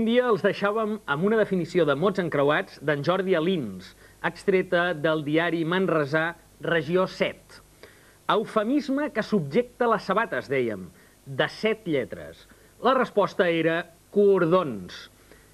dia els deixàvem amb una definició de mots encreuats d'en Jordi Alins, extreta del diari manresà Regió 7. Eufemisme que subjecta les sabates, dèiem, de 7 lletres. La resposta era cordons.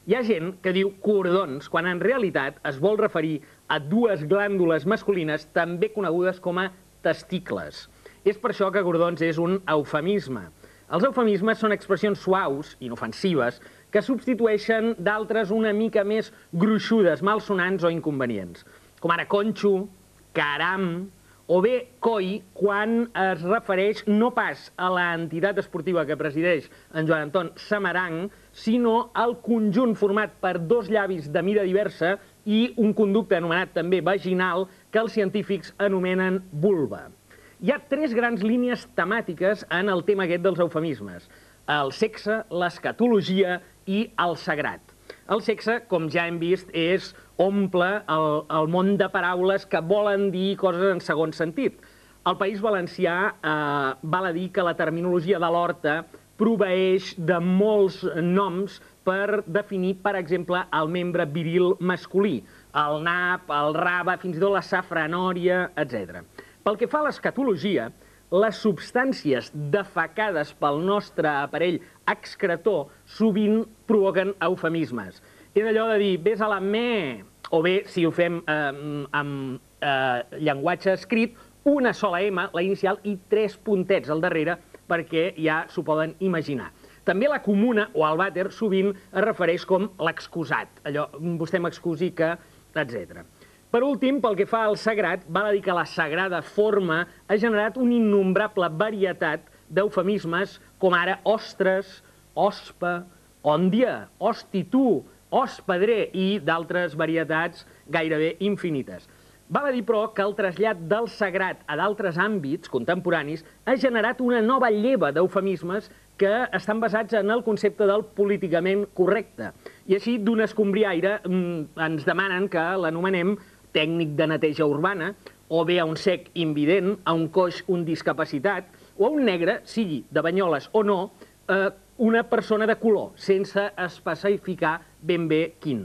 Hi ha gent que diu cordons quan en realitat es vol referir a dues glàndules masculines també conegudes com a testicles. És per això que cordons és un eufemisme. Els eufemismes són expressions suaus, inofensives, que substitueixen d'altres una mica més gruixudes, malsonants o inconvenients, com ara conxo, caram, o bé coi, quan es refereix no pas a l'entitat esportiva que presideix en Joan Anton Samaranch, sinó al conjunt format per dos llavis de mida diversa i un conducte anomenat també vaginal que els científics anomenen vulva. Hi ha 3 grans línies temàtiques en el tema aquest dels eufemismes: el sexe, l'escatologia i el sagrat. El sexe, com ja hem vist, omple el món de paraules que volen dir coses en segon sentit. Al País Valencià val a dir que la terminologia de l'Horta proveeix de molts noms per definir, per exemple, el membre viril masculí, el nap, el rave, fins i tot la safranòria, etc. Pel que fa a l'escatologia, les substàncies defecades pel nostre aparell excretor sovint provoquen eufemismes. És allò de dir, vés a la me, o bé, si ho fem amb llenguatge escrit, una sola M, la inicial, i 3 puntets al darrere, perquè ja s'ho poden imaginar. També la comuna o el vàter sovint es refereix com l'excusat, allò, vostè m'excusi que, etc. Per últim, pel que fa al sagrat, val a dir que la sagrada forma ha generat una innombrable varietat d'eufemismes com ara ostres, ospa, òndia, hosti tu, hospedrer i d'altres varietats gairebé infinites. Val a dir, però, que el trasllat del sagrat a d'altres àmbits contemporanis ha generat una nova lleva d'eufemismes que estan basats en el concepte del políticament correcte. I així, d'un escombriaire, ens demanen que l'anomenem tècnic de neteja urbana, o bé a un cec invident, a un coix un discapacitat, o a un negre, sigui de Banyoles o no, una persona de color, sense especificar ben bé quin.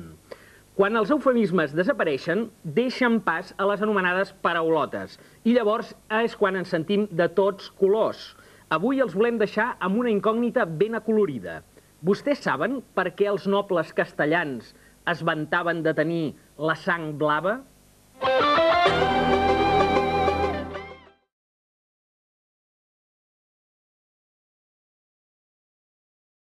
Quan els eufemismes desapareixen, deixen pas a les anomenades paraulotes, i llavors és quan ens sentim de tots colors. Avui els volem deixar amb una incògnita ben acolorida. Vostès saben per què els nobles castellans es vantaven de tenir la sang blava?